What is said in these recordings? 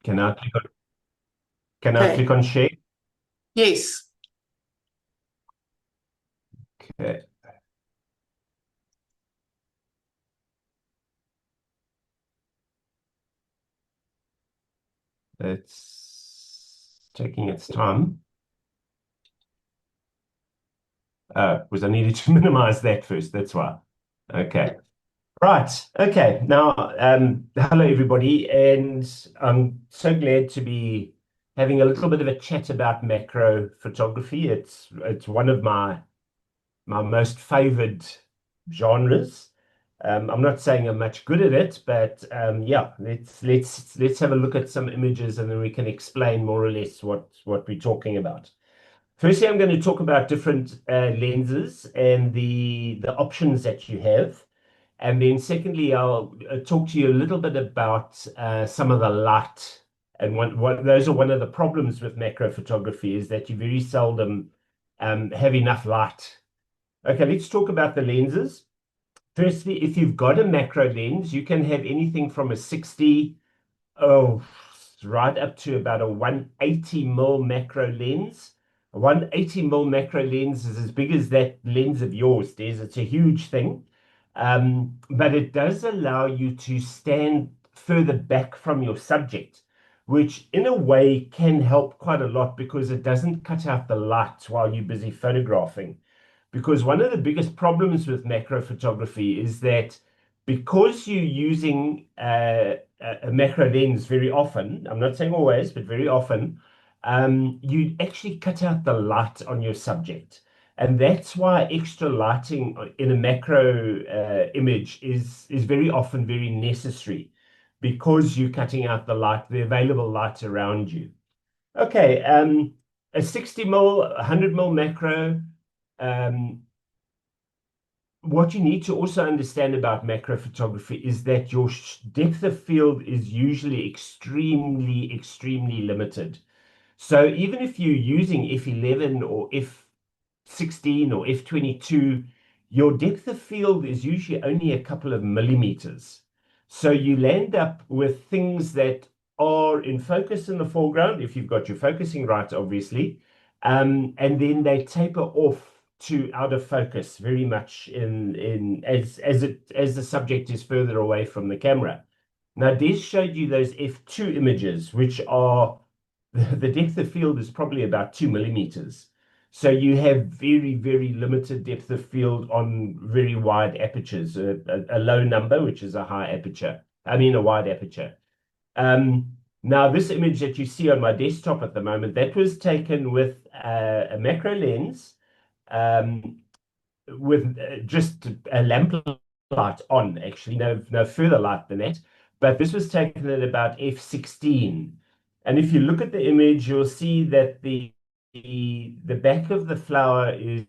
Can I click on, can I Okay. click on share? Yes. Okay, it's taking its time. Was I needed to minimize that first, that's why. Okay. Right. Okay. Now, hello everybody, and I'm so glad to be having a little bit of a chat about macro photography. It's one of my most favored genres. I'm not saying I'm much good at it, but yeah, let's have a look at some images and then we can explain more or less what we're talking about. Firstly, I'm going to talk about different lenses and the options that you have. And then secondly, I'll talk to you a little bit about some of the light. And those are one of the problems with macro photography is that you very seldom have enough light. Okay, let's talk about the lenses. Firstly, if you've got a macro lens, you can have anything from a 60, oh, right up to about a 180 mil macro lens. A 180 mil macro lens is as big as that lens of yours, Des. It's a huge thing. But it does allow you to stand further back from your subject, which in a way can help quite a lot because it doesn't cut out the light while you're busy photographing. Because one of the biggest problems with macro photography is that because you're using a macro lens very often, I'm not saying always, but very often, you actually cut out the light on your subject. And that's why extra lighting in a macro image is very often very necessary because you're cutting out the light, the available light around you. Okay, a 60 mil, 100 mil macro. Um, what you need to also understand about macro photography is that your depth of field is usually extremely limited. So even if you're using f11 or f16 or f22, your depth of field is usually only a couple of millimeters. So you land up with things that are in focus in the foreground, if you've got your focusing right, obviously, and then they taper off to out of focus very much in as the subject is further away from the camera. Now, Des showed you those f2 images, which are the depth of field is probably about 2 millimeters. So you have very limited depth of field on very wide apertures, a low number, which is a high aperture. I mean, a wide aperture. Now, this image that you see on my desktop at the moment, that was taken with a macro lens um, with just a lamp light on, actually, no further light than that. But this was taken at about f16. And if you look at the image, you'll see that the back of the flower is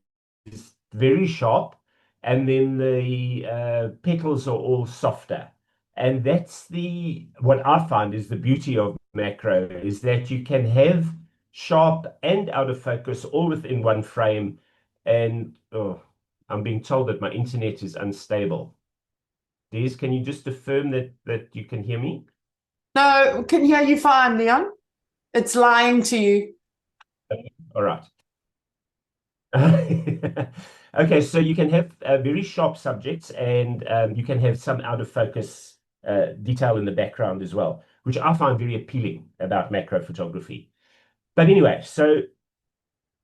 very sharp, and then the petals are all softer. And that's the what I find is the beauty of macro is that you can have sharp and out of focus all within one frame. And oh, I'm being told that my internet is unstable. Des, can you just affirm that you can hear me? No, can hear you fine, Leon. It's lying to you. All right. Okay, so you can have very sharp subjects and you can have some out of focus detail in the background as well, which I find very appealing about macro photography. But anyway, so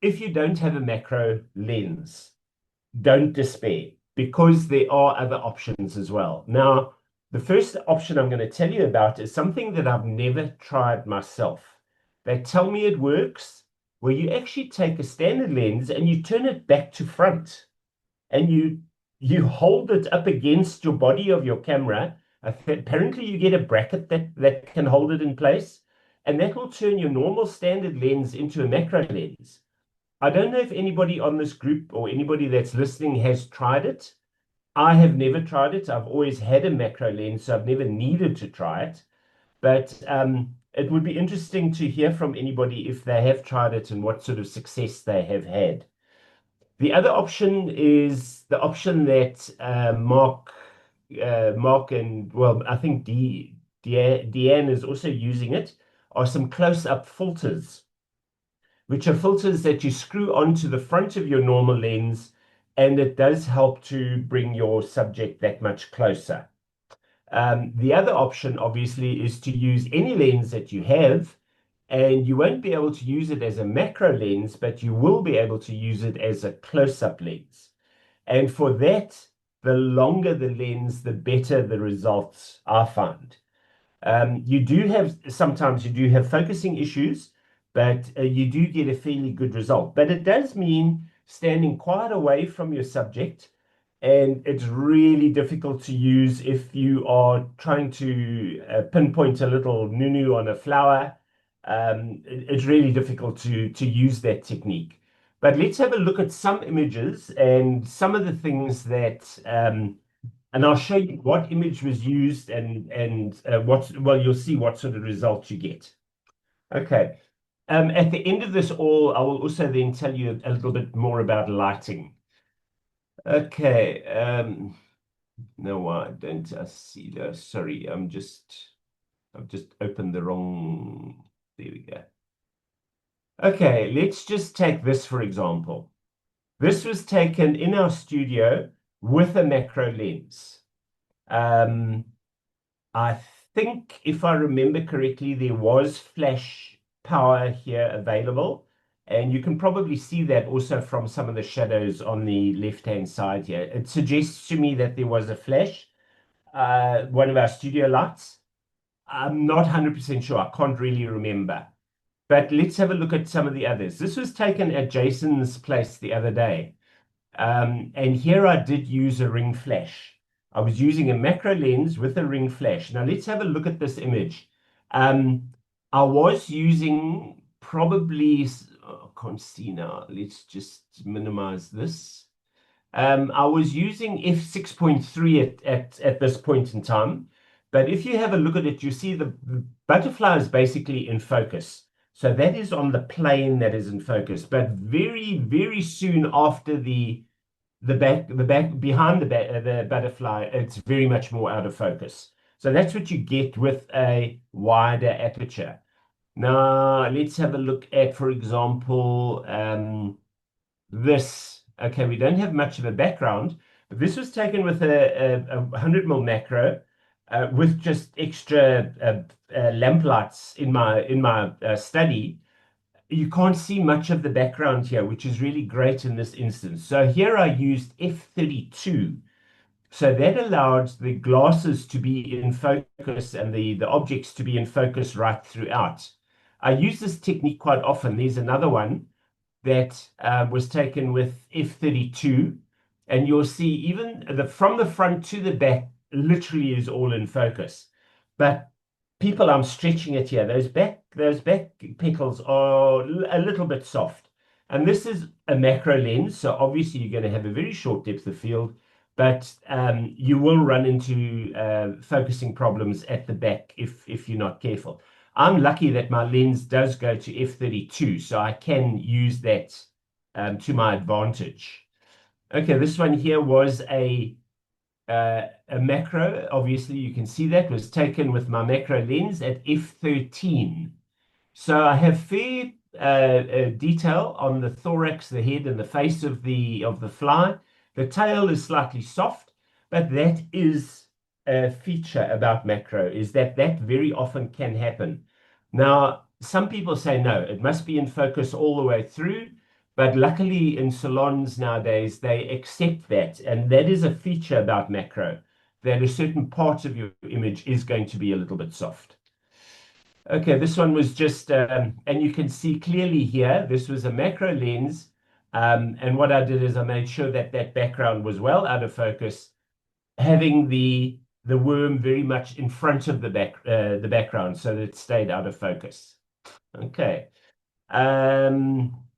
if you don't have a macro lens, don't despair because there are other options as well. Now, the first option I'm going to tell you about is something that I've never tried myself. They tell me it works where you actually take a standard lens and you turn it back to front and you hold it up against your body of your camera. Apparently, you get a bracket that can hold it in place, and that will turn your normal standard lens into a macro lens. I don't know if anybody on this group or anybody that's listening has tried it. I have never tried it. I've always had a macro lens, so I've never needed to try it. But it would be interesting to hear from anybody if they have tried it and what sort of success they have had. The other option is the option that Mark and well, I think Deanne is also using it. are some close-up filters, which are filters that you screw onto the front of your normal lens, and it does help to bring your subject that much closer. The other option, obviously, is to use any lens that you have, and you won't be able to use it as a macro lens, but you will be able to use it as a close-up lens. And for that, the longer the lens, the better the results I find. Sometimes you do have focusing issues, but you do get a fairly good result. But it does mean standing quite away from your subject, and it's really difficult to use if you are trying to pinpoint a little nunu on a flower. It's really difficult to use that technique. But let's have a look at some images and some of the things that and I'll show you what image was used well, you'll see what sort of results you get. Okay. At the end of this all, I will also then tell you a little bit more about lighting. Okay. No, why don't I see those? Sorry, I've just opened the wrong. There we go. Okay, let's just take this for example. This was taken in our studio with a macro lens. I think if I remember correctly, there was flash power here available. And you can probably see that also from some of the shadows on the left-hand side here. It suggests to me that there was a flash, one of our studio lights. I'm not 100% sure. I can't really remember. But let's have a look at some of the others. This was taken at Jason's place the other day. And here I did use a ring flash. I was using a macro lens with a ring flash. Now let's have a look at this image. I was using probably, oh, I can't see now. Let's just minimize this. I was using f6.3 at this point in time. But if you have a look at it, you see the butterfly is basically in focus. So that is on the plane that is in focus. But very, very soon after the back behind the butterfly, it's very much more out of focus. So that's what you get with a wider aperture. Now let's have a look at, for example, this. Okay, we don't have much of a background, but this was taken with a 100mm macro with just extra lamp lights in my study. You can't see much of the background here, which is really great in this instance. So here I used f32. So that allowed the glasses to be in focus and the objects to be in focus right throughout. I use this technique quite often. There's another one that was taken with f32, and you'll see even from the front to the back literally is all in focus. But people, I'm stretching it here. Those back pickles are a little bit soft. And this is a macro lens, so obviously you're going to have a very short depth of field, but you will run into focusing problems at the back if you're not careful. I'm lucky that my lens does go to f32, so I can use that to my advantage. Okay, this one here was a macro. Obviously, you can see that was taken with my macro lens at f13. So I have fair detail on the thorax, the head, and the face of the fly. The tail is slightly soft, but that is a feature about macro, is that very often can happen. Now, some people say no, it must be in focus all the way through. But luckily in salons nowadays, they accept that. And that is a feature about macro, that a certain part of your image is going to be a little bit soft. Okay, this one was just, and you can see clearly here, this was a macro lens. And what I did is I made sure that that background was well out of focus, having the worm very much in front of the background so that it stayed out of focus. Okay.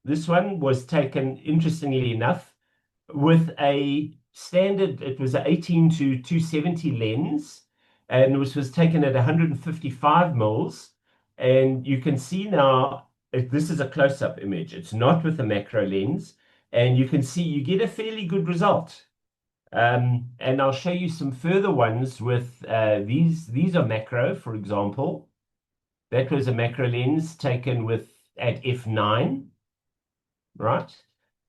This one was taken, interestingly enough, with a standard, it was an 18 to 270 lens, and this was taken at 155 mils. And you can see now, this is a close-up image. It's not with a macro lens, and you can see you get a fairly good result. And I'll show you some further ones with these are macro, for example. That was a macro lens taken at f9, right?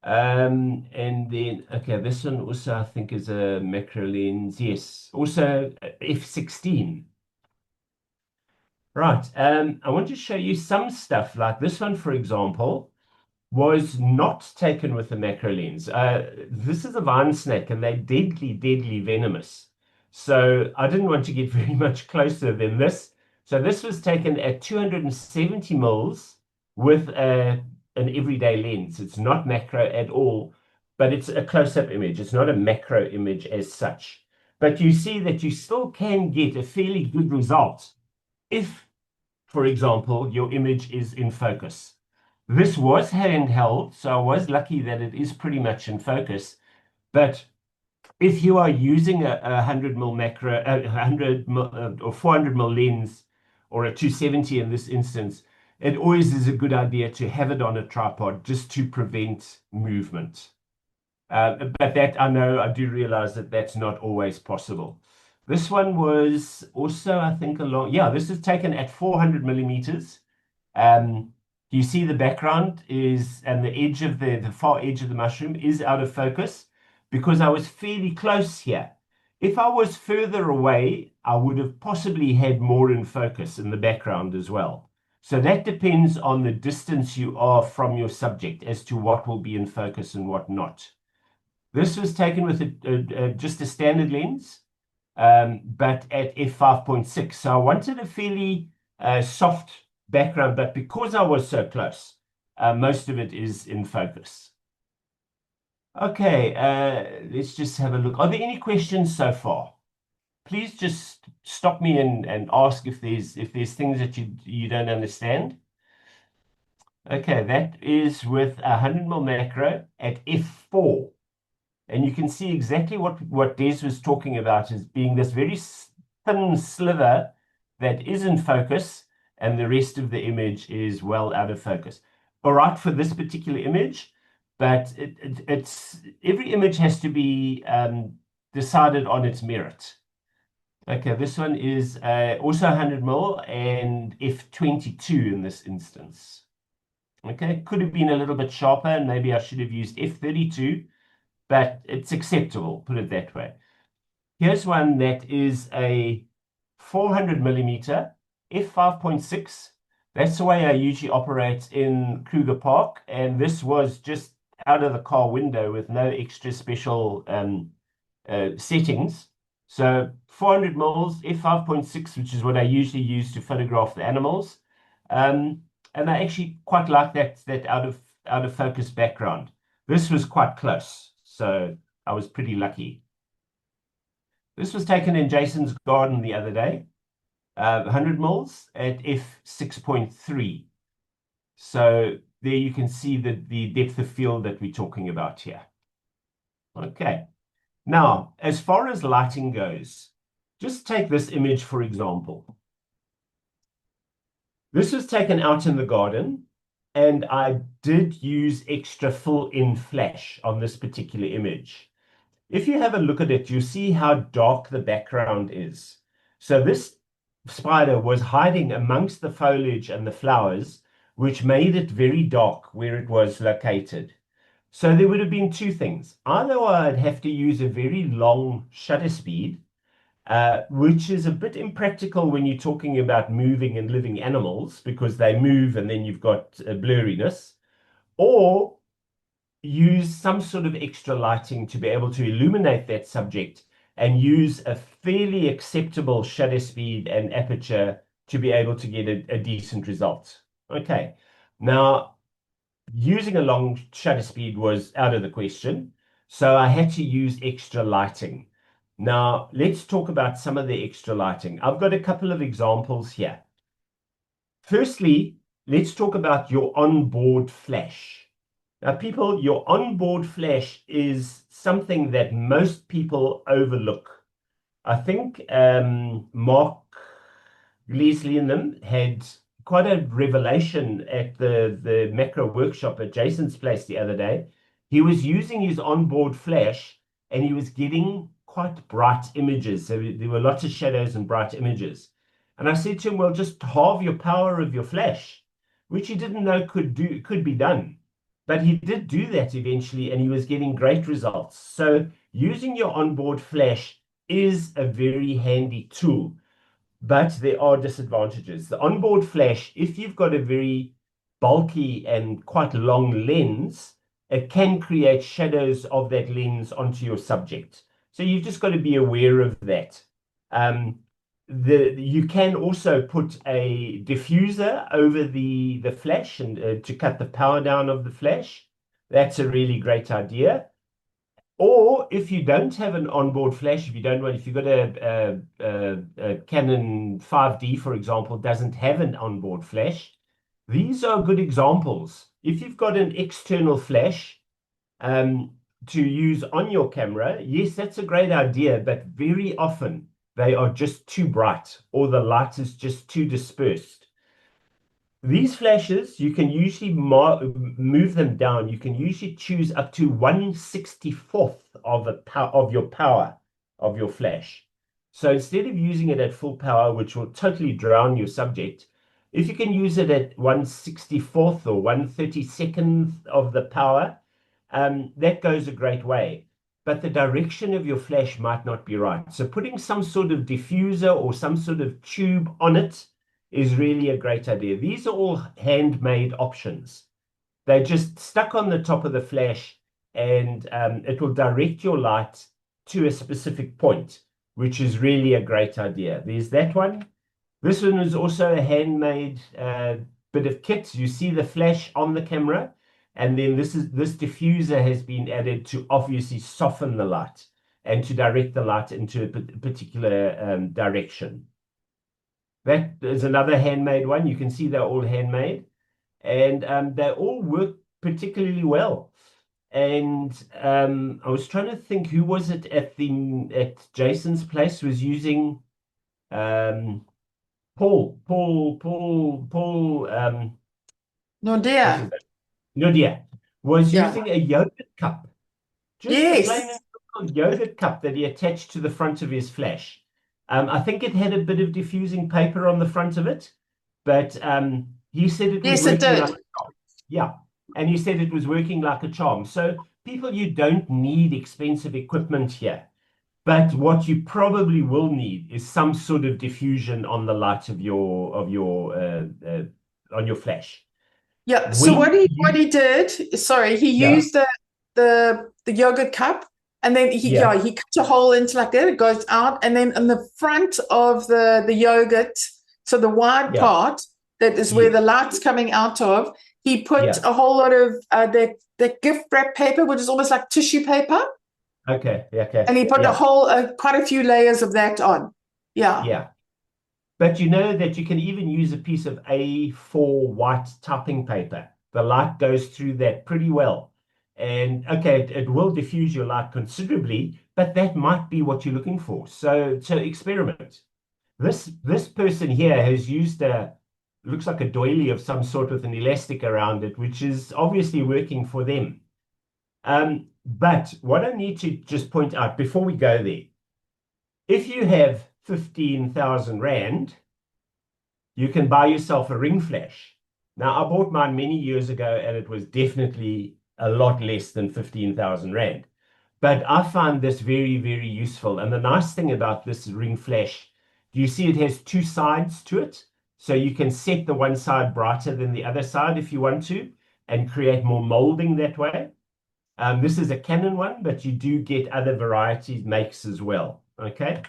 And then, okay, this one also I think is a macro lens. Yes, also f16. Right. I want to show you some stuff like this one, for example, was not taken with a macro lens. This is a vine snake and they're deadly, deadly venomous. So I didn't want to get very much closer than this. So this was taken at 270 mils with an everyday lens. It's not macro at all, but it's a close-up image. It's not a macro image as such. But you see that you still can get a fairly good result if, for example, your image is in focus. This was handheld, so I was lucky that it is pretty much in focus. But if you are using a 100 mil macro, 100 mil, or 400 mil lens, or a 270 in this instance, it always is a good idea to have it on a tripod just to prevent movement. But that I do realize that that's not always possible. This one was also, I think, this is taken at 400 millimeters. You see the background and the edge of the far edge of the mushroom is out of focus because I was fairly close here. If I was further away, I would have possibly had more in focus in the background as well. So that depends on the distance you are from your subject as to what will be in focus and what not. This was taken with just a standard lens, but at f5.6. So I wanted a fairly soft background, but because I was so close, most of it is in focus. Okay, let's just have a look. Are there any questions so far? Please just stop me and ask if there's things that you don't understand. Okay, that is with a 100 mil macro at f4. And you can see exactly what Des was talking about as being this very thin sliver that is in focus, and the rest of the image is well out of focus. All right, for this particular image, but it's every image has to be decided on its merit. Okay, this one is also 100 mil and f22 in this instance. Okay, could have been a little bit sharper, and maybe I should have used f32. But it's acceptable, put it that way. Here's one that is a 400 millimeter f5.6. That's the way I usually operate in Kruger Park, and this was just out of the car window with no extra special settings. So 400 mils f5.6, which is what I usually use to photograph the animals, and I actually quite like that out of focus background. This was quite close. So I was pretty lucky. This was taken in Jason's garden the other day, 100 mils at f6.3. So there you can see the depth of field that we're talking about here. Okay. Now, as far as lighting goes, just take this image, for example. This was taken out in the garden, and I did use extra full-in flash on this particular image. If you have a look at it, you see how dark the background is. So this spider was hiding amongst the foliage and the flowers, which made it very dark where it was located. So there would have been two things. Either I'd have to use a very long shutter speed, which is a bit impractical when you're talking about moving and living animals because they move and then you've got a blurriness, or use some sort of extra lighting to be able to illuminate that subject and use a fairly acceptable shutter speed and aperture to be able to get a decent result. Okay, now using a long shutter speed was out of the question, so I had to use extra lighting. Now, let's talk about some of the extra lighting. I've got a couple of examples here. Firstly, let's talk about your onboard flash. Now, people, your onboard flash is something that most people overlook. I think Mark Leslie and them had quite a revelation at the macro workshop at Jason's place the other day. He was using his onboard flash and he was getting quite bright images. So there were lots of shadows and bright images. And I said to him, well, just halve your power of your flash, which he didn't know could be done. But he did do that eventually, and he was getting great results. So using your onboard flash is a very handy tool, but there are disadvantages. The onboard flash, if you've got a very bulky and quite long lens, it can create shadows of that lens onto your subject. So you've just got to be aware of that. Um, you can also put a diffuser over the flash and to cut the power down of the flash. That's a really great idea. Or if you don't have an onboard flash, if you've got a Canon 5D, for example, doesn't have an onboard flash, these are good examples. If you've got an external flash to use on your camera, yes, that's a great idea, but very often they are just too bright or the light is just too dispersed. These flashes, you can usually move them down. You can usually choose up to 1/64th of your power of your flash. So instead of using it at full power, which will totally drown your subject, if you can use it at 1/64th or 1/32nd of the power, that goes a great way. But the direction of your flash might not be right. So putting some sort of diffuser or some sort of tube on it is really a great idea. These are all handmade options. They're just stuck on the top of the flash, and it will direct your light to a specific point, which is really a great idea. There's that one. This one is also a handmade bit of kit. You see the flash on the camera, and then this diffuser has been added to obviously soften the light and to direct the light into a particular direction. That is another handmade one. You can see they're all handmade, and they all work particularly well. And I was trying to think who was it at Jason's place was using Paul. No, What's his dear. name? Nadia was Yeah. using a yogurt cup, just a plain and Yes. simple yogurt cup that he attached to the front of his flash. I think it had a bit of diffusing paper on the front of it, but he said it was Yes, it working like did. a charm. Yeah, and he said it was working like a charm. So people, you don't need expensive equipment here, but what you probably will need is some sort of diffusion on the light of your on your flash. Yeah. So When what you he did, sorry, he yeah used the yogurt cup, and then yeah he cut a hole into like that. It goes out, and then in the front of the yogurt, so the wide yeah part that is where the yes light's coming out of, he put yeah a whole lot of that gift wrap paper, which is almost like tissue paper, okay okay and he put a yeah whole quite a few layers of that on. Yeah. yeah. But you know that you can even use a piece of A4 white typing paper. The light goes through that pretty well. And okay, it will diffuse your light considerably, but that might be what you're looking for. So experiment. This person here has used looks like a doily of some sort with an elastic around it, which is obviously working for them. But what I need to just point out before we go there, if you have 15,000 Rand, you can buy yourself a ring flash. Now, I bought mine many years ago and it was definitely a lot less than 15,000 Rand. But I find this very, very useful. And the nice thing about this ring flash, do you see it has two sides to it? So you can set the one side brighter than the other side if you want to and create more molding that way. This is a Canon one, but you do get other varieties makes as well. Okay.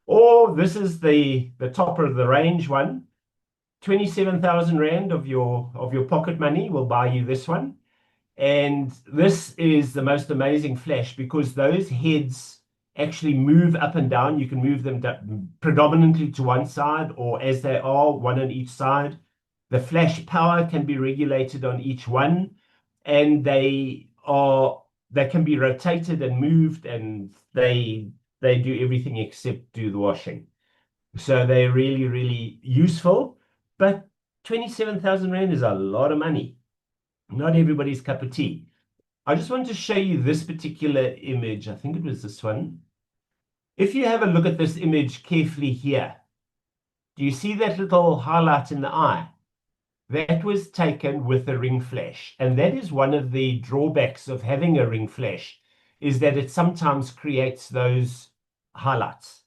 Or this is the top of the range one. 27,000 Rand of your pocket money will buy you this one. And this is the most amazing flash because those heads actually move up and down. You can move them predominantly to one side or as they are, one on each side. The flash power can be regulated on each one, and they can be rotated and moved, and they do everything except do the washing. So they're really, really useful. But 27,000 Rand is a lot of money. Not everybody's cup of tea. I just want to show you this particular image. I think it was this one. If you have a look at this image carefully here, do you see that little highlight in the eye? That was taken with a ring flash. And that is one of the drawbacks of having a ring flash, is that it sometimes creates those highlights.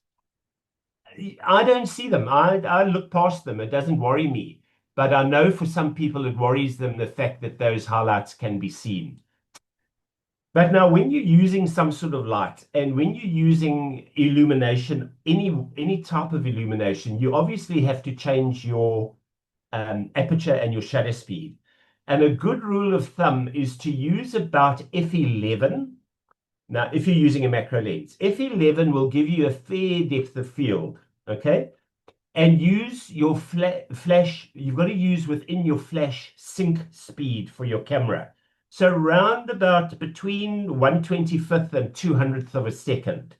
I don't see them. I look past them. It doesn't worry me. But I know for some people it worries them, the fact that those highlights can be seen. But now when you're using some sort of light and when you're using illumination, any type of illumination, you obviously have to change your aperture and your shutter speed. And a good rule of thumb is to use about f11. Now, if you're using a macro lens, f11 will give you a fair depth of field, okay? And use your flash, you've got to use within your flash sync speed for your camera. So round about between 1/25th and 200th of a second.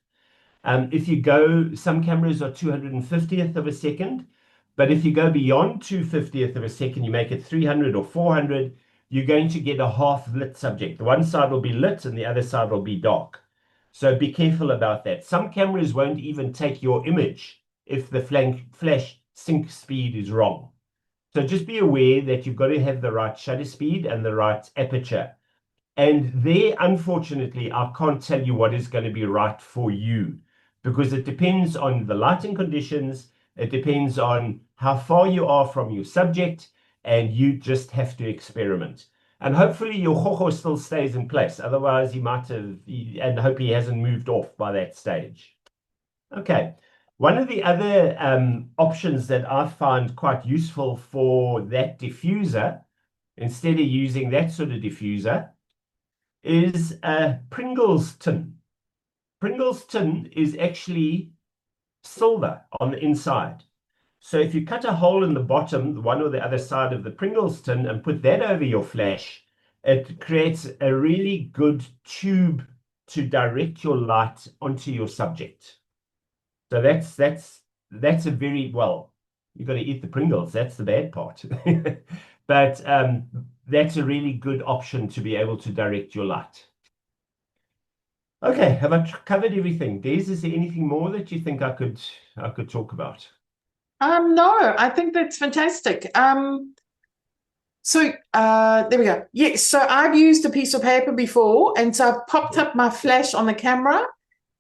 If you go, some cameras are 250th of a second, but if you go beyond 250th of a second, you make it 300 or 400, you're going to get a half lit subject. One side will be lit and the other side will be dark. So be careful about that. Some cameras won't even take your image if the flash sync speed is wrong. So just be aware that you've got to have the right shutter speed and the right aperture. And there, unfortunately, I can't tell you what is going to be right for you, because it depends on the lighting conditions. It depends on how far you are from your subject, and you just have to experiment. And hopefully your hoho still stays in place. Otherwise, he might have, and hope he hasn't moved off by that stage. Okay. One of the other options that I find quite useful for that diffuser, instead of using that sort of diffuser, is a Pringles tin. Pringles tin is actually silver on the inside. So if you cut a hole in the bottom, one or the other side of the Pringles tin, and put that over your flash, it creates a really good tube to direct your light onto your subject. So that's a very, well, you've got to eat the Pringles. That's the bad part. But that's a really good option to be able to direct your light. Okay, have I covered everything? Des, is there anything more that you think I could talk about? No, I think that's fantastic. So there we go. Yes, so I've used a piece of paper before, and so I've popped up my flash on the camera,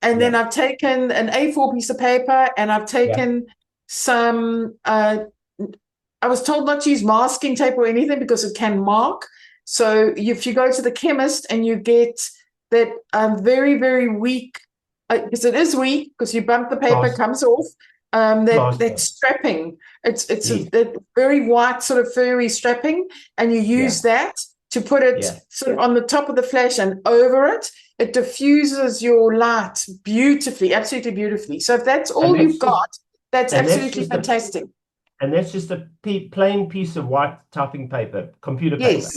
and then I've taken an A4 piece of paper, and I've taken some I was told not to use masking tape or anything because it can mark. So if you go to the chemist and you get that very, very weak, because it is weak, because you bump the paper, it comes off, that strapping. It's a very white sort of furry strapping, and you use that to put it sort of on the top of the flash and over it. It diffuses your light beautifully, absolutely beautifully. So if that's all you've got, that's absolutely fantastic. And that's just a plain piece of white typing paper, computer paper.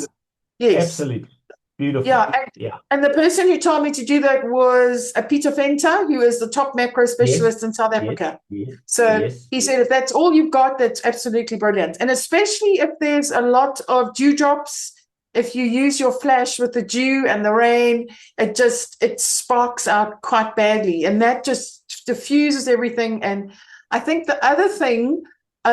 Yes. Absolutely. Beautiful. Yeah. And the person who told me to do that was Peter Venter, who is the top macro specialist in South Africa. So he said, if that's all you've got, that's absolutely brilliant. And especially if there's a lot of dewdrops, if you use your flash with the dew and the rain, it sparks out quite badly. And that just diffuses everything. And I think the other thing,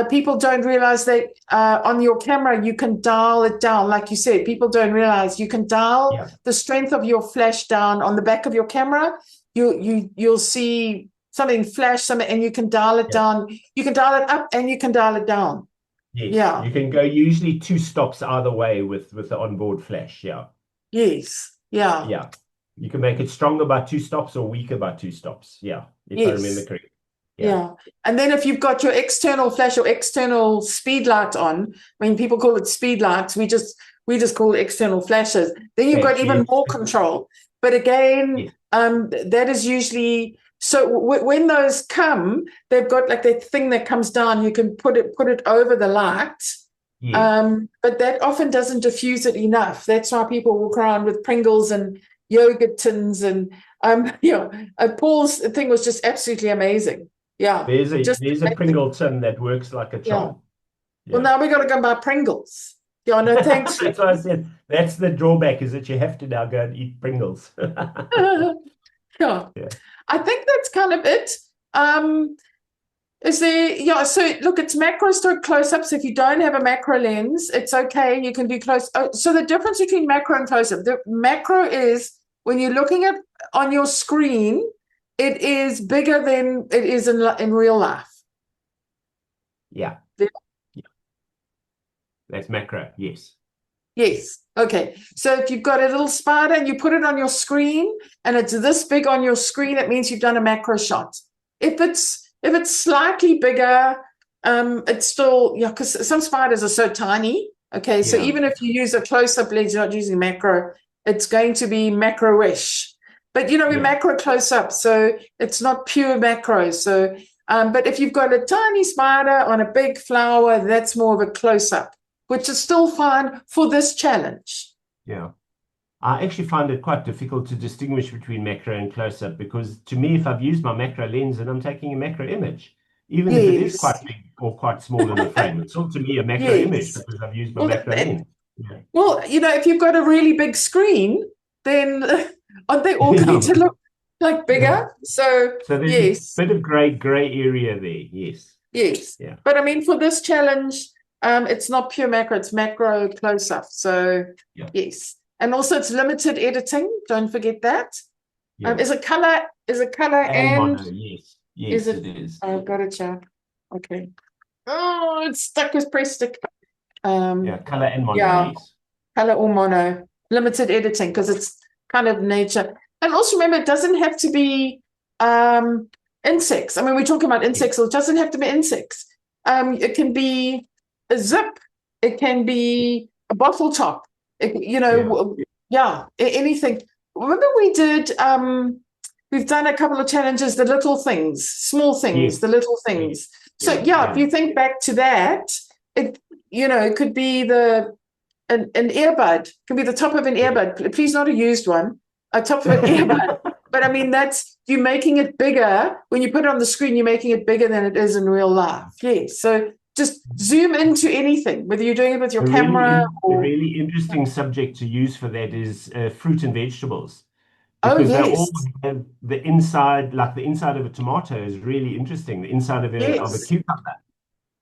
people don't realize that on your camera, you can dial it down. Like you said, people don't realize you can dial the strength of your flash down on the back of your camera. You'll see something flash, and you can dial it down. You can dial it up and you can dial it down. Yes. Yeah. You can go usually 2 stops either way with the onboard flash. Yeah. Yes. Yeah. Yeah. You can make it stronger by 2 stops or weaker by 2 stops. Yeah. If I remember correctly. Yeah. And then if you've got your external flash or external speed light on, I mean, people call it speed lights. We just call it external flashes. Then you've got even more control. But again, that is usually, so when those come, they've got like that thing that comes down. You can put it over the light. But that often doesn't diffuse it enough. That's why people walk around with Pringles and yogurt tins. And Paul's thing was just absolutely amazing. Yeah, there's a Pringle tin that works like a charm. Well, now we got to go buy Pringles. Yeah, no, thanks. That's what I said. That's the drawback, is that you have to now go and eat Pringles. I think that's kind of it. Is there, yeah, so look, it's macro stroke close-up. So if you don't have a macro lens, it's okay. You can do close. Oh, so the difference between macro and close-up, the macro is when you're looking at on your screen, it is bigger than it is in real life. Yeah. Yeah. Yeah. That's macro, yes. Yes. Okay. So if you've got a little spider and you put it on your screen and it's this big on your screen, it means you've done a macro shot. If it's slightly bigger, it's still, yeah, because some spiders are so tiny. Okay. So even if you use a close-up lens, you're not using macro, it's going to be macro-ish. But we macro close-up, so it's not pure macro. So but if you've got a tiny spider on a big flower, that's more of a close-up, which is still fine for this challenge. Yeah. I actually find it quite difficult to distinguish between macro and close-up because to me, if I've used my macro lens and I'm taking a macro image, even if it is quite big or quite small in the frame, it's still to me a macro image because I've used my macro lens. Yeah. Well, if you've got a really big screen, then aren't they all going to look like bigger? Yeah. So there's yes. a bit of gray area there. Yes. Yes. Yeah. But I mean, for this challenge, it's not pure macro, it's macro close-up. So yes. And also it's limited editing. Don't forget that. Yeah. Is it color and mono? Yes. Yes, it is. I've got it, check. Okay. Oh, it's stuck with press stick. Yeah, color and mono, yes. Color or mono. Limited editing because it's kind of nature. And also remember, it doesn't have to be insects. I mean, we're talking about insects, so it doesn't have to be insects. It can be a zip. It can be a bottle top. Anything. Remember we did, we've done a couple of challenges, the little things, small things, the little things. So if you think back to that, it could be an earbud, could be the top of an earbud. Please not a used one, a top of an earbud. But I mean, that's you making it bigger. When you put it on the screen, you're making it bigger than it is in real life. Yes. So just zoom into anything, whether you're doing it with your camera or... A really interesting subject to use for that is fruit and vegetables. Because they all have the inside, like the inside of a tomato is really interesting. The inside of a cucumber.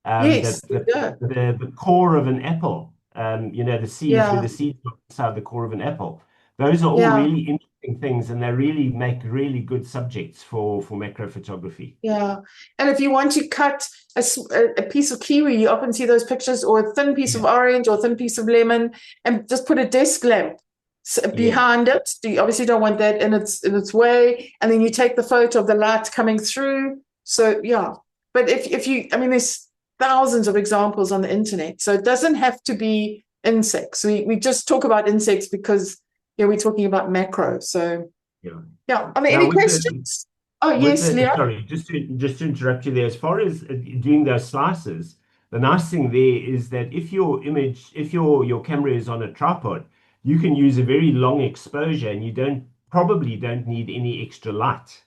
The core of an apple, the seeds where the seeds are inside the core of an apple. Those are all really interesting things, and they really make really good subjects for macro photography. Yeah, and if you want to cut a piece of kiwi, you often see those pictures, or a thin piece of orange or a thin piece of lemon, and just put a desk lamp behind it. You obviously don't want that in its way, and then you take the photo of the light coming through. So but if you, I mean, there's thousands of examples on the internet, so it doesn't have to be insects. We just talk about insects because we're talking about macro. So are there any questions? Leah. Sorry, just to interrupt you there. As far as doing those slices, the nice thing there is that if your camera is on a tripod, you can use a very long exposure, and you probably don't need any extra light.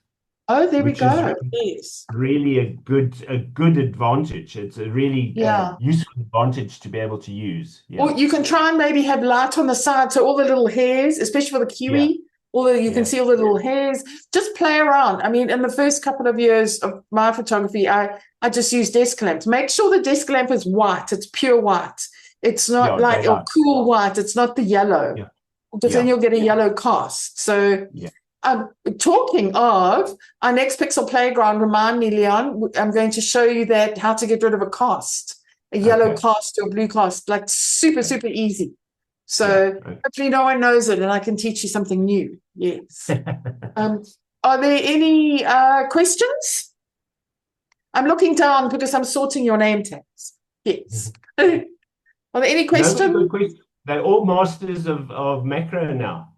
Oh, there we go. Yes, really a good advantage. It's a really useful advantage to be able to use. Or you can try and maybe have light on the side, so all the little hairs, especially for the kiwi, you can see all the little hairs. Just play around. I mean, in the first couple of years of my photography, I just use desk lamps. Make sure the desk lamp is white. It's pure white. It's not or cool white. It's not the yellow, because then you'll get a yellow cast. So. Talking of our next Pixel Playground, remind me, Leon, I'm going to show you how to get rid of a cast, a yellow cast or a blue cast, like super, super easy. So hopefully no one knows it and I can teach you something new. Yes. Are there any questions? I'm looking down because I'm sorting your name tags. Yes. Are there any questions? They're all masters of macro now.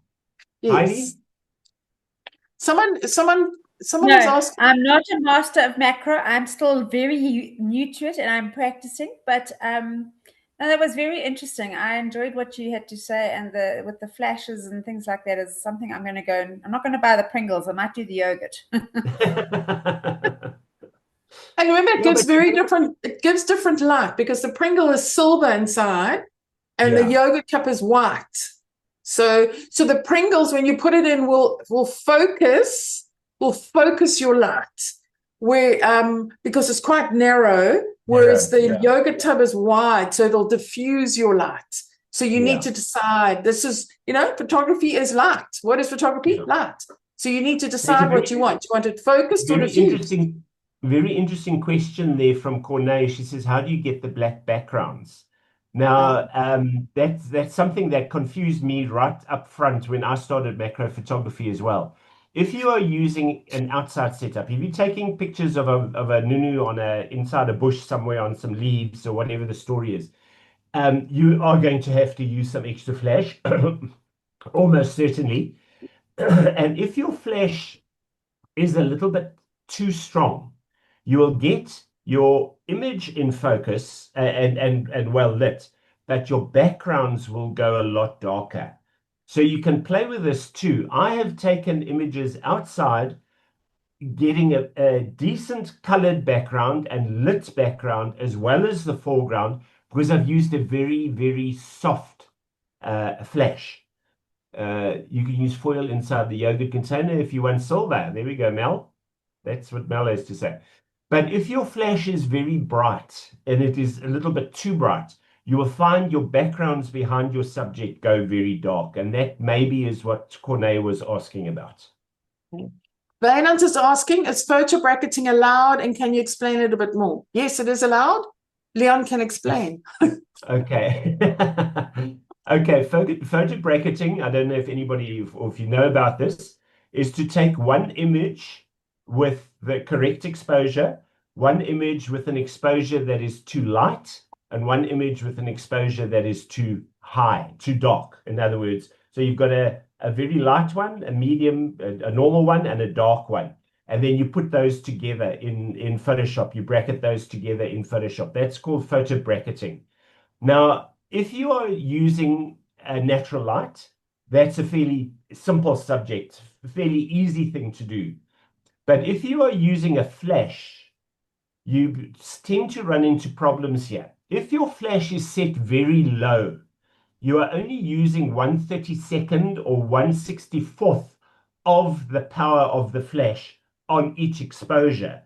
Yes. Heidi? Someone No, was asking. I'm not a master of macro. I'm still very new to it and I'm practicing. But no, that was very interesting. I enjoyed what you had to say, and with the flashes and things like that is something I'm going to go. I'm not going to buy the Pringles. I might do the yogurt. And remember, it gives It gives different light because the Pringle is silver inside, and the yogurt cup is white. So the Pringles, when you put it in, will focus your light. where because it's quite narrow, whereas the yoga tub is wide, so it'll diffuse your light. So you need to decide. This is, photography is light. What is photography? Light. So you need to decide what you want. Do you want it focused or diffused? Very interesting question there from Corneille. She says, how do you get the black backgrounds? Now, that's something that confused me right up front when I started macro photography as well. If you are using an outside setup, if you're taking pictures of a nunu inside a bush somewhere on some leaves or whatever the story is, you are going to have to use some extra flash, almost certainly. And if your flash is a little bit too strong, you will get your image in focus and well lit, but your backgrounds will go a lot darker. So you can play with this too. I have taken images outside, getting a decent colored background and lit background as well as the foreground, because I've used a very, very soft flash. You can use foil inside the yogurt container if you want silver. There we go, Mel. That's what Mel has to say. But if your flash is very bright and it is a little bit too bright, you will find your backgrounds behind your subject go very dark. And that maybe is what Corneille was asking about. Vaynant is asking, is photo bracketing allowed and can you explain it a bit more? Yes, it is allowed. Leon can explain. Okay. Okay, photo bracketing, I don't know if anybody, or if you know about this, is to take one image with the correct exposure, one image with an exposure that is too light, and one image with an exposure that is too high, too dark. In other words, so you've got a very light one, a medium, a normal one, and a dark one. And then you put those together in Photoshop. You bracket those together in Photoshop. That's called photo bracketing. Now, if you are using a natural light, that's a fairly simple subject, a fairly easy thing to do. But if you are using a flash, you tend to run into problems here. If your flash is set very low, you are only using 1/32nd or 1/64th of the power of the flash on each exposure.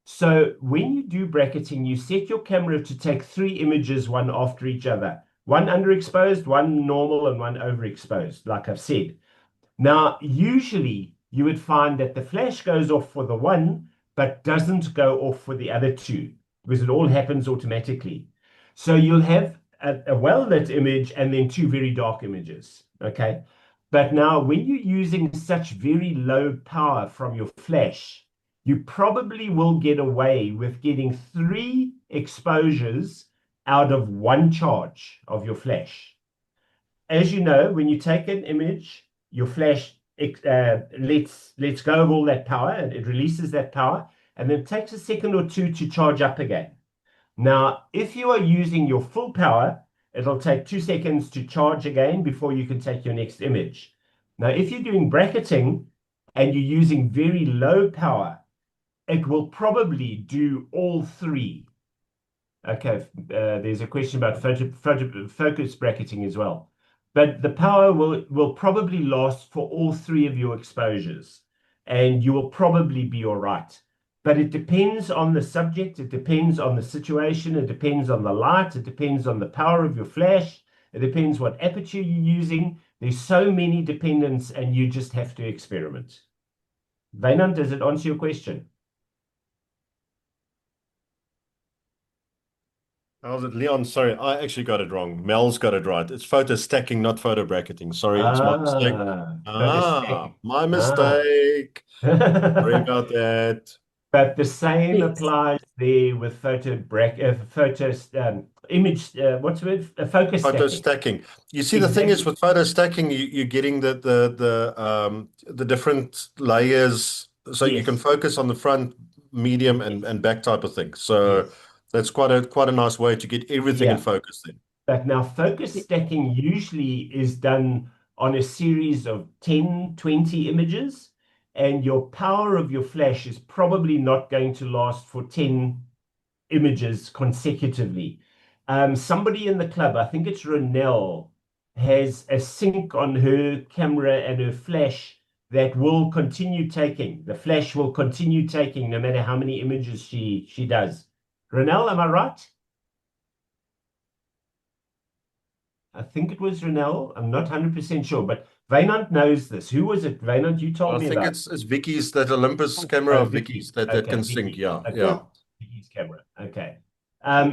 So when you do bracketing, you set your camera to take 3 images, one after each other. One underexposed, one normal, and one overexposed, like I've said. Now, usually you would find that the flash goes off for the one, but doesn't go off for the other 2, because it all happens automatically. So you'll have a well-lit image and then 2 very dark images, okay? But now when you're using such very low power from your flash, you probably will get away with getting 3 exposures out of 1 charge of your flash. As you know, when you take an image, your flash lets go of all that power and it releases that power, and then it takes a second or 2 to charge up again. Now, if you are using your full power, it'll take 2 seconds to charge again before you can take your next image. Now, if you're doing bracketing and you're using very low power, it will probably do all 3. Okay, there's a question about focus bracketing as well. But the power will probably last for all 3 of your exposures, and you will probably be all right. But it depends on the subject, it depends on the situation, it depends on the light, it depends on the power of your flash, it depends what aperture you're using. There's so many dependents, and you just have to experiment. Vaynant, does it answer your question? How's it, Leon? Sorry, I actually got it wrong. Mel's got it right. It's photo stacking, not photo bracketing. Sorry, it's my mistake. Photo stacking. My mistake. Sorry about that. But the same Yes. applies there with image, what's the word? Focus Photo stacking. stacking. You see, the thing is with photo stacking, you're getting the different layers, so you can Yes. focus on the front, medium, and back type of thing. So Yes. that's quite a nice way to get everything in focus then. But now focus stacking usually is done on a series of 10, 20 images, and your power of your flash is probably not going to last for 10 images consecutively. Somebody in the club, I think it's Ronelle, has a sync on her camera and her flash that will continue taking. The flash will continue taking no matter how many images she does. Ronelle, am I right? I think it was Ronelle. I'm not 100% sure, but Vaynant knows this. Who was it? Vaynant, you told I me think about. it's Vicky's, that Olympus camera Oh, of Vicky. Vicky's that Okay, can Vicky. sync. Yeah, Okay, yeah. Vicky's camera. Okay.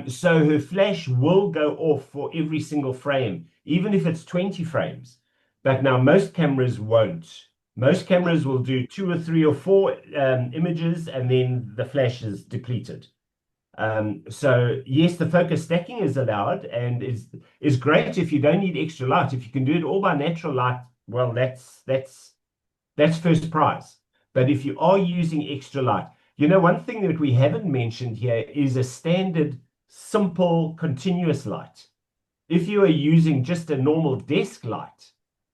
So her flash will go off for every single frame, even if it's 20 frames. But now most cameras won't. Most cameras will do 2 or 3 or 4 images, and then the flash is depleted. So yes, the focus stacking is allowed and is great if you don't need extra light. If you can do it all by natural light, well, that's first prize. But if you are using extra light, one thing that we haven't mentioned here is a standard, simple, continuous light. If you are using just a normal desk light,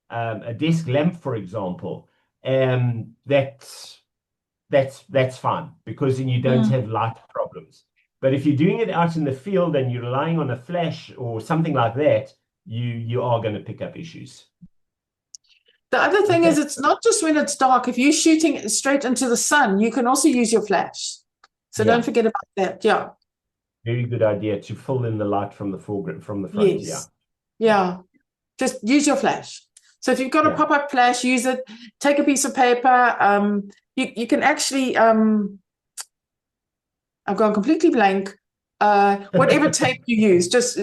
a desk lamp, for example, that's fine, because then you don't have light problems. But if you're doing it out in the field and you're relying on a flash or something like that, you are going to pick up issues. The other thing is, it's not just when it's dark. If you're shooting straight into the sun, you can also use your flash. So don't forget about that. Yeah. Very good idea to fill in the light from the foreground, from the front. Yes. Yeah. Just use your flash. So if you've got a pop-up flash, use it. Take a piece of paper. You can actually I've gone completely blank. Whatever tape you use, just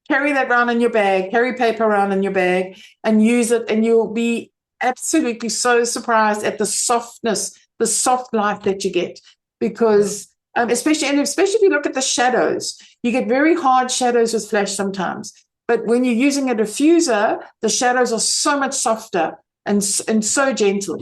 carry that around in your bag, carry paper around in your bag and use it, and you'll be absolutely so surprised at the softness, the soft light that you get. Because especially if you look at the shadows, you get very hard shadows with flash sometimes. But when you're using a diffuser, the shadows are so much softer and so gentle.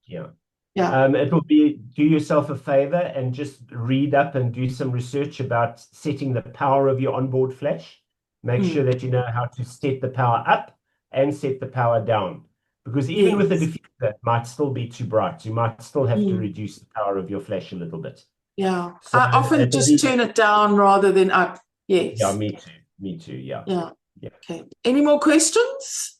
Yeah. Yeah. It will be, do yourself a favor and just read up and do some research about setting the power of your onboard flash. Make sure that you know how to set the power up and set the power down. Because even with a diffuser, it might still be too bright. You might still have to reduce the power of your flash a little bit. Yeah. So I often just turn it down rather than up. Yes. Yeah, me too. Me too. Yeah. Yeah. Okay. Any more questions?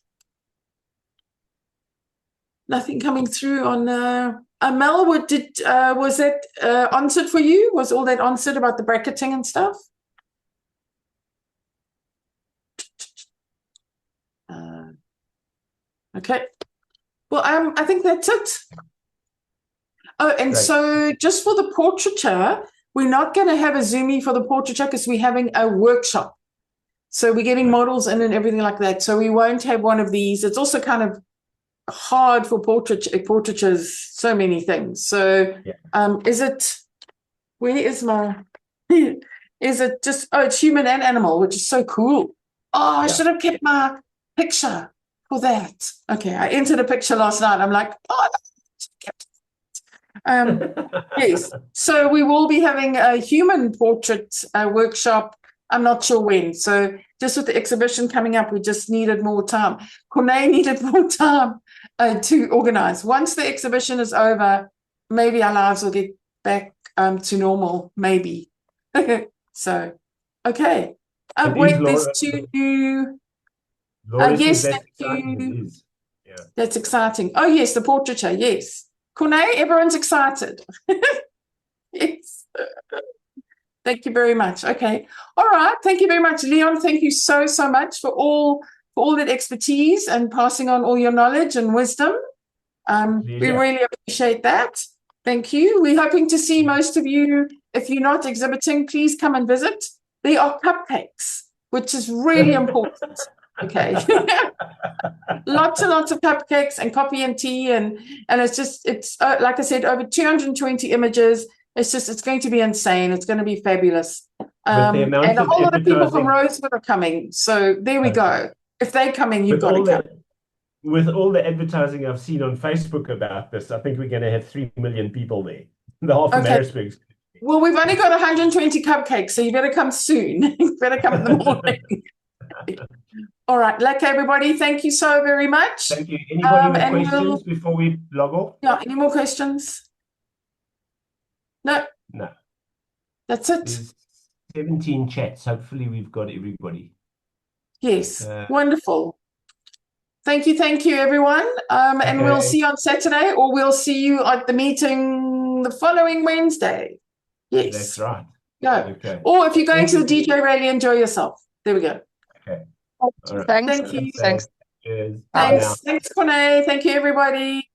Nothing coming through on Mel, was that answered for you? Was all that answered about the bracketing and stuff? Okay. Well, I think that's it. Oh, and so just for the portraiture, we're not going to have a Zoomie for the portraiture because we're having a workshop. So we're getting models in and everything like that. So we won't have one of these. It's also kind of hard for portraitures, so many things. So is it, where is my, is it just, it's human and animal, which is so cool. Oh, I should have kept my picture for that. Okay, I entered a picture last night. I'm like, oh, yes. So we will be having a human portrait workshop. I'm not sure when. So just with the exhibition coming up, we just needed more time. Corné needed more time to organize. Once the exhibition is over, maybe our lives will get back to normal, maybe. So, okay. Wait, there's two new. Yes, thank you. That's exciting. Oh, yes, the portraiture, yes. Corné, everyone's excited. Yes. Thank you very much. Okay. All right. Thank you very much, Leon. Thank you so much for all that expertise and passing on all your knowledge and wisdom. We really appreciate that. Thank you. We're hoping to see most of you. If you're not exhibiting, please come and visit. There are cupcakes, which is really important. Okay. Lots and lots of cupcakes and coffee and tea, and it's like I said, over 220 images. It's going to be insane. It's going to be fabulous. And a whole lot of people from Rosewood are coming. So there we go. If they're coming, you've got to come. With all the advertising I've seen on Facebook about this, I think we're going to have 3 million people there. The whole of Harrisburg. Well, we've only got 120 cupcakes, so you better come soon. You better come in the morning. All right. Like everybody, thank you so very much. Thank you. Anybody with questions before we log off? Yeah, any more questions? No. That's it. There's 17 chats. Hopefully we've got everybody. Yes. Wonderful. Thank you, everyone. And we'll Okay. see you on Saturday, or we'll see you at the meeting the following Wednesday. Yes. That's right. Go. Okay. Or if you're going Thank to you. the DJ rally, enjoy yourself. There we go. Okay. Thanks. All right. Thanks. Thank you. Thanks. Cheers. Bye now. Thanks, Kone. Thank you, everybody.